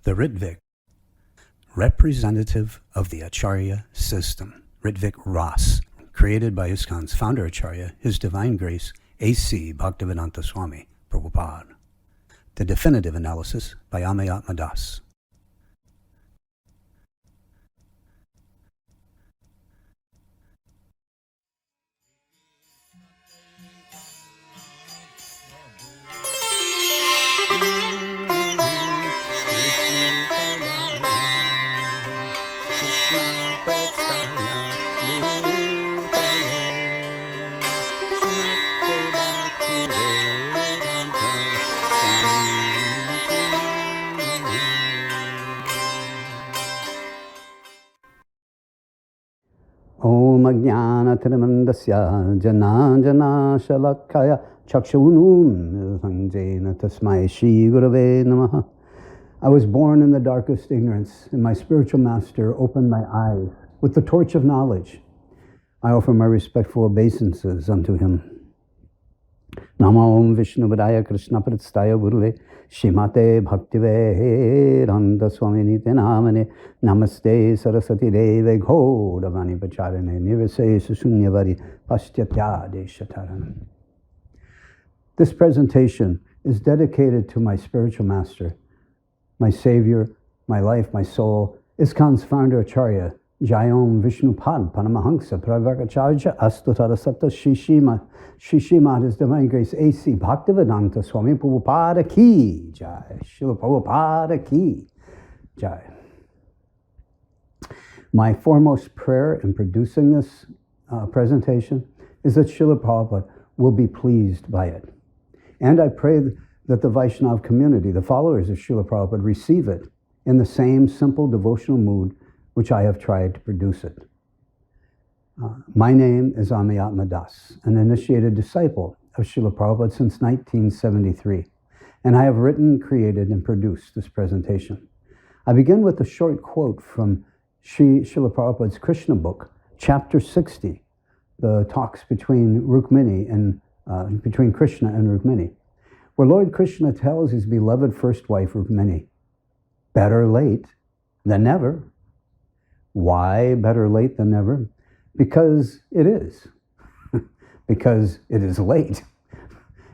The Ritvik, representative of the Acharya system, Ritvik Ras, created by ISKCON's Founder-Acarya, His Divine Grace, A.C. Bhaktivedanta Swami Prabhupad. The definitive analysis by Amayatma Das. Om Ajnana-Tirmandasya Jana Shalakaya Chakshunun Sanjena Tasmai Shri Gurave Namaha. I was born in the darkest ignorance, and my spiritual master opened my eyes with the torch of knowledge. I offer my respectful obeisances unto him. Namo Om Vishnu Padaya Krishna Pratstaya Gurule Shimate Bhaktivedanta Swamini Namane Namaste Saraswati Deve Ghodavani Pacharane Nivase Susunyavari Paschatya Deshatarana. This presentation is dedicated to my spiritual master, my savior, my life, my soul, ISKCON's Founder-Acarya, Jayom Vishnupad Paramahansa Pravakacharya Astutarasata Shishima, His Divine Grace, A.C. Bhaktivedanta Swami Prabhupada Ki Jai, Srila Prabhupada Ki Jai. My foremost prayer in producing this presentation is that Srila Prabhupada will be pleased by it. And I pray that the Vaishnava community, the followers of Srila Prabhupada, receive it in the same simple devotional mood which I have tried to produce it. My name is Amayatma Das, an initiated disciple of Srila Prabhupada since 1973, and I have written, created, and produced this presentation. I begin with a short quote from Srila Prabhupada's Krishna book, chapter 60, the talks between between Krishna and Rukmini, where Lord Krishna tells his beloved first wife Rukmini, better late than never. Why better late than never? Because it is. Because it is late.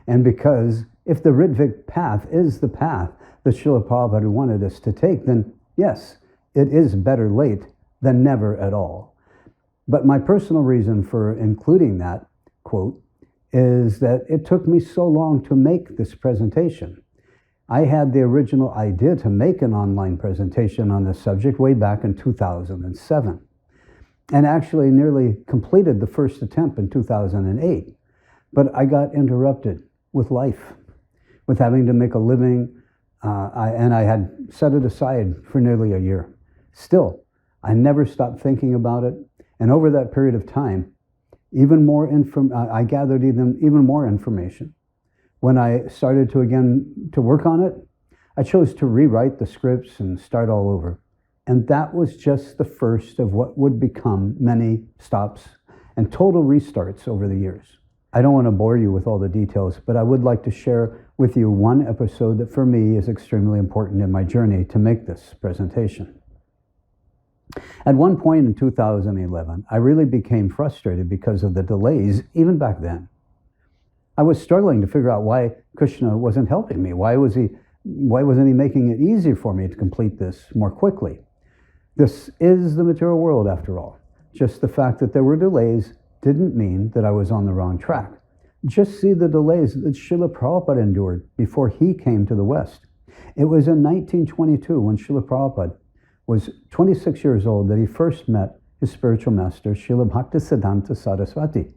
And because if the Ritvik path is the path that Srila Prabhupada wanted us to take, then yes, it is better late than never at all. But my personal reason for including that quote is that it took me so long to make this presentation. I had the original idea to make an online presentation on this subject way back in 2007, and actually nearly completed the first attempt in 2008. But I got interrupted with life, with having to make a living, and I had set it aside for nearly a year. Still, I never stopped thinking about it, and over that period of time, I gathered even more information. When I started to work on it, I chose to rewrite the scripts and start all over. And that was just the first of what would become many stops and total restarts over the years. I don't want to bore you with all the details, but I would like to share with you one episode that for me is extremely important in my journey to make this presentation. At one point in 2011, I really became frustrated because of the delays, even back then. I was struggling to figure out why Krishna wasn't helping me. Why wasn't he making it easier for me to complete this more quickly? This is the material world, after all. Just the fact that there were delays didn't mean that I was on the wrong track. Just see the delays that Srila Prabhupada endured before he came to the West. It was in 1922, when Srila Prabhupada was 26 years old, that he first met his spiritual master, Srila Bhaktisiddhanta Saraswati.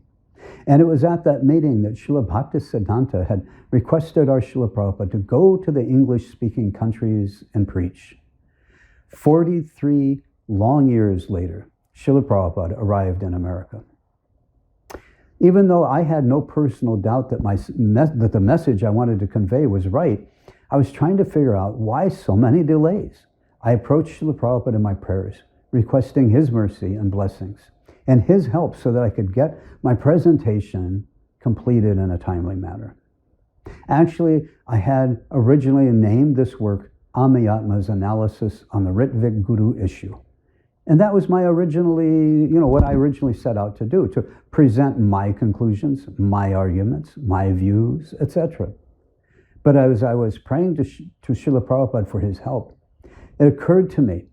And it was at that meeting that Srila Bhaktisiddhanta had requested our Srila Prabhupada to go to the English-speaking countries and preach. 43 long years later, Srila Prabhupada arrived in America. Even though I had no personal doubt that that the message I wanted to convey was right, I was trying to figure out why so many delays. I approached Srila Prabhupada in my prayers, requesting his mercy and blessings, and his help so that I could get my presentation completed in a timely manner. Actually, I had originally named this work Amayatma's analysis on the Ritvik Guru issue. And that was what I originally set out to do, to present my conclusions, my arguments, my views, etc. But as I was praying to Srila Prabhupada for his help, it occurred to me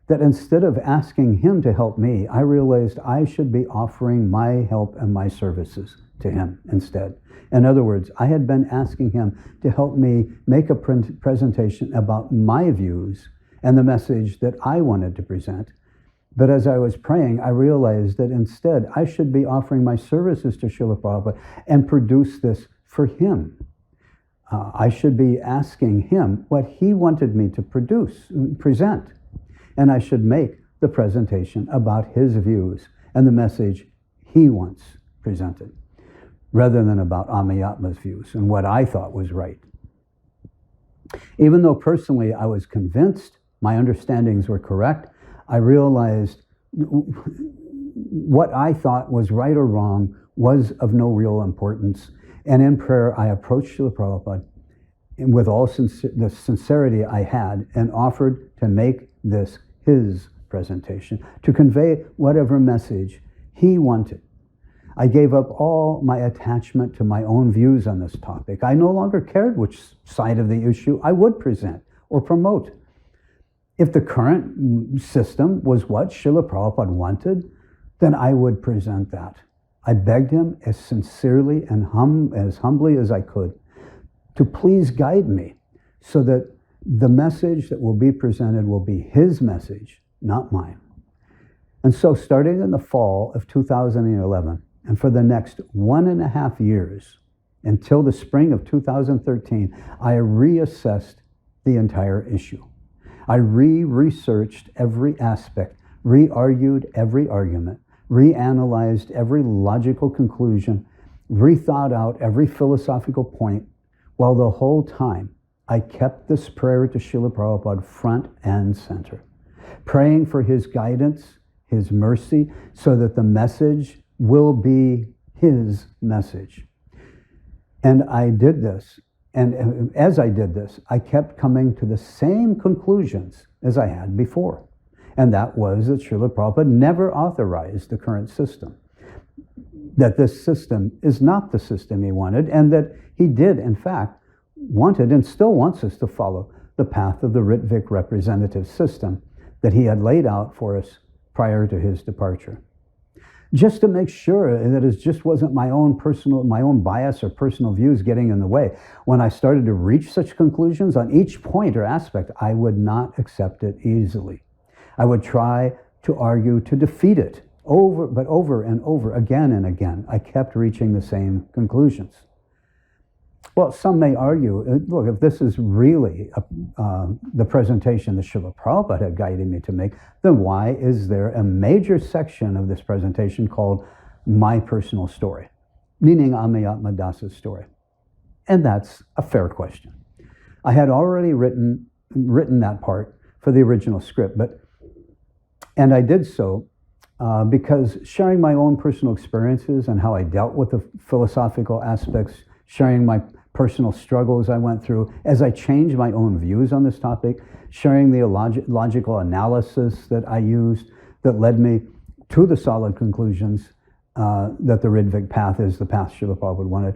that instead of asking him to help me, I realized I should be offering my help and my services to him instead. In other words, I had been asking him to help me make a presentation about my views and the message that I wanted to present. But as I was praying, I realized that instead I should be offering my services to Srila Prabhupada and produce this for him. I should be asking him what he wanted me to present. And I should make the presentation about his views and the message he wants presented, rather than about Amayatma's views and what I thought was right. Even though personally I was convinced my understandings were correct, I realized what I thought was right or wrong was of no real importance. And in prayer, I approached Srila Prabhupada with all the sincerity I had and offered to make this his presentation, to convey whatever message he wanted. I gave up all my attachment to my own views on this topic. I no longer cared which side of the issue I would present or promote. If the current system was what Srila Prabhupada wanted, then I would present that. I begged him as sincerely and as humbly as I could to please guide me so that the message that will be presented will be his message, not mine. And so starting in the fall of 2011, and for the next 1.5 years, until the spring of 2013, I reassessed the entire issue. I researched every aspect, re-argued every argument, reanalyzed every logical conclusion, rethought out every philosophical point, while the whole time I kept this prayer to Srila Prabhupada front and center, praying for his guidance, his mercy, so that the message will be his message. And I did this. And as I did this, I kept coming to the same conclusions as I had before. And that was that Srila Prabhupada never authorized the current system, that this system is not the system he wanted, and that he did, in fact, wanted and still wants us to follow the path of the Rtvik-Representative system that he had laid out for us prior to his departure. Just to make sure that it just wasn't my own bias or personal views getting in the way. When I started to reach such conclusions on each point or aspect, I would not accept it easily. I would try to argue to defeat it over and over, again and again. I kept reaching the same conclusions. Well, some may argue, look, if this is really the presentation that Srila Prabhupada had guided me to make, then why is there a major section of this presentation called My Personal Story, meaning Amayatma Dasa's story? And that's a fair question. I had already written that part for the original script, and I did so because sharing my own personal experiences and how I dealt with the philosophical aspects, sharing my personal struggles I went through as I changed my own views on this topic, sharing the logical analysis that I used that led me to the solid conclusions that the Ritvik path is the path Srila Prabhupada wanted,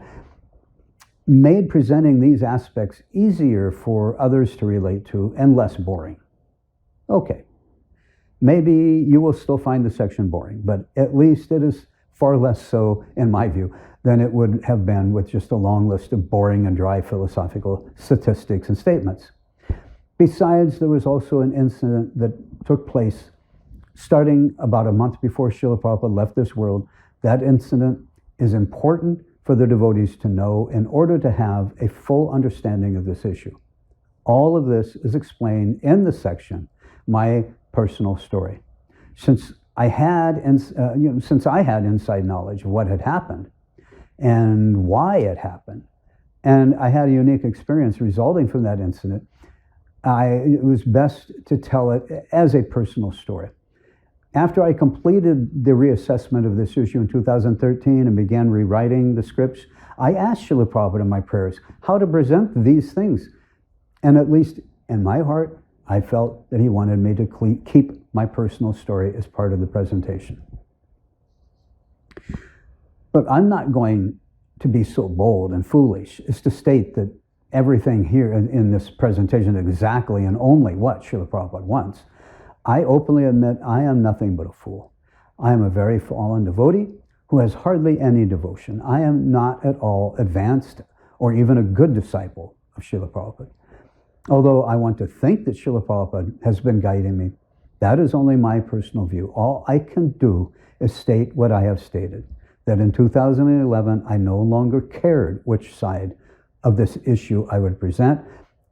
made presenting these aspects easier for others to relate to and less boring. Okay, maybe you will still find the section boring, but at least it is far less so, in my view, than it would have been with just a long list of boring and dry philosophical statistics and statements. Besides, there was also an incident that took place starting about a month before Srila Prabhupada left this world. That incident is important for the devotees to know in order to have a full understanding of this issue. All of this is explained in the section, My Personal Story. Since I had inside knowledge of what had happened and why it happened, and I had a unique experience resulting from that incident, it was best to tell it as a personal story. After I completed the reassessment of this issue in 2013 and began rewriting the scripts, I asked Srila Prabhupada in my prayers how to present these things, and at least in my heart, I felt that he wanted me to keep my personal story as part of the presentation. But I'm not going to be so bold and foolish as to state that everything here in this presentation is exactly and only what Srila Prabhupada wants. I openly admit I am nothing but a fool. I am a very fallen devotee who has hardly any devotion. I am not at all advanced or even a good disciple of Srila Prabhupada. Although I want to think that Srila Prabhupada has been guiding me, that is only my personal view. All I can do is state what I have stated, that in 2011, I no longer cared which side of this issue I would present,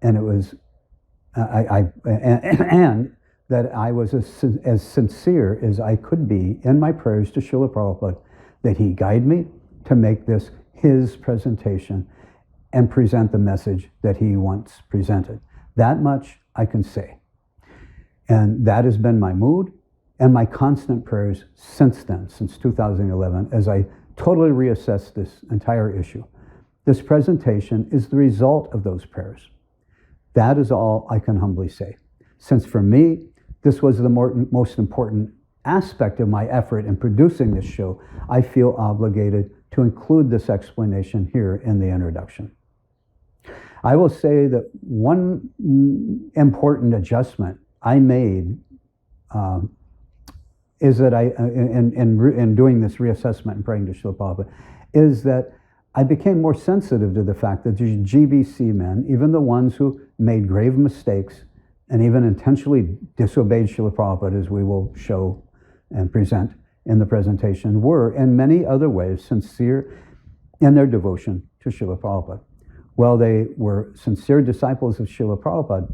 and it was, and that I was as sincere as I could be in my prayers to Srila Prabhupada, that he guide me to make this his presentation and present the message that he once presented. That much I can say. And that has been my mood and my constant prayers since then, since 2011, as I totally reassess this entire issue. This presentation is the result of those prayers. That is all I can humbly say. Since for me, this was the most important aspect of my effort in producing this show, I feel obligated to include this explanation here in the introduction. I will say that one important adjustment I made is that in doing this reassessment and praying to Srila Prabhupada, is that I became more sensitive to the fact that the GBC men, even the ones who made grave mistakes and even intentionally disobeyed Srila Prabhupada, as we will show and present in the presentation, were in many other ways sincere in their devotion to Srila Prabhupada. Well, they were sincere disciples of Srila Prabhupada.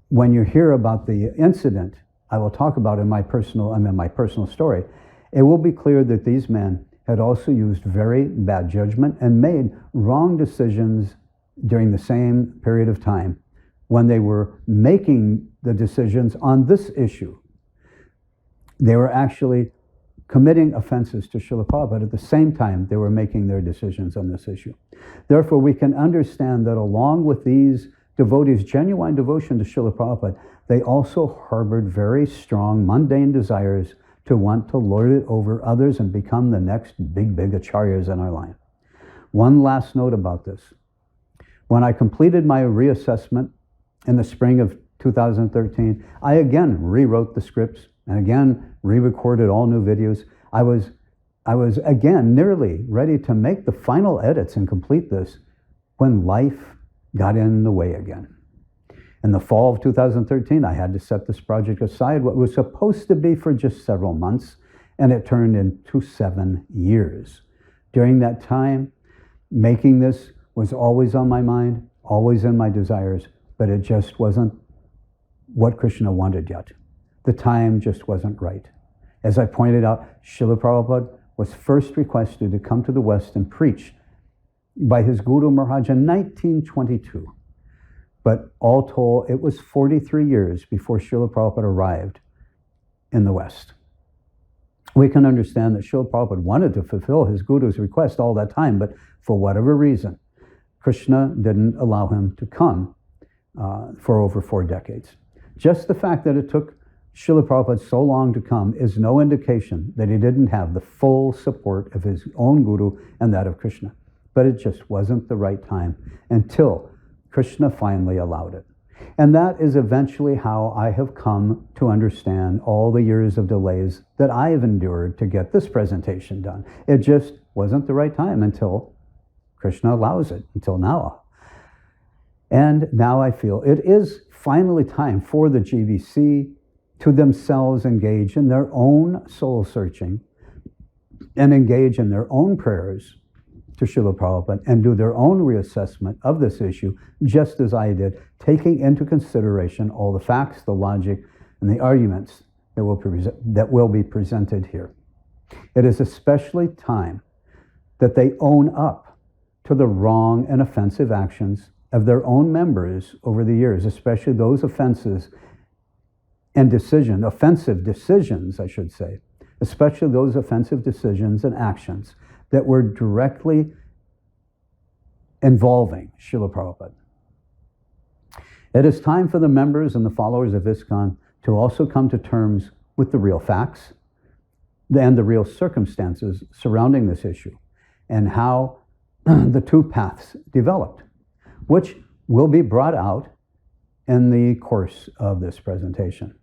When you hear about the incident I will talk about in my personal story, it will be clear that these men had also used very bad judgment and made wrong decisions during the same period of time when they were making the decisions on this issue. They were actually committing offenses to Srila Prabhupada at the same time they were making their decisions on this issue. Therefore, we can understand that along with these devotees' genuine devotion to Srila Prabhupada, they also harbored very strong mundane desires to want to lord it over others and become the next big acharyas in our line. One last note about this. When I completed my reassessment in the spring of 2013, I again rewrote the scripts and again re-recorded all new videos. I was again nearly ready to make the final edits and complete this when life got in the way again. In the fall of 2013, I had to set this project aside, what was supposed to be for just several months, and it turned into 7 years. During that time, making this was always on my mind, always in my desires, but it just wasn't what Krishna wanted yet. The time just wasn't right. As I pointed out, Srila Prabhupada was first requested to come to the West and preach by his Guru Maharaj in 1922. But all told, it was 43 years before Srila Prabhupada arrived in the West. We can understand that Srila Prabhupada wanted to fulfill his Guru's request all that time, but for whatever reason, Krishna didn't allow him to come for over 4 decades. Just the fact that it took Srila Prabhupada so long to come is no indication that he didn't have the full support of his own Guru and that of Krishna. But it just wasn't the right time until Krishna finally allowed it. And that is eventually how I have come to understand all the years of delays that I have endured to get this presentation done. It just wasn't the right time until Krishna allows it, until now. And now I feel it is finally time for the GBC to themselves engage in their own soul searching and engage in their own prayers to Srila Prabhupada and do their own reassessment of this issue, just as I did, taking into consideration all the facts, the logic, and the arguments that will be presented here. It is especially time that they own up to the wrong and offensive actions of their own members over the years, especially those offensive decisions, I should say, especially those offensive decisions and actions that were directly involving Srila Prabhupada. It is time for the members and the followers of ISKCON to also come to terms with the real facts and the real circumstances surrounding this issue and how the two paths developed, which will be brought out in the course of this presentation.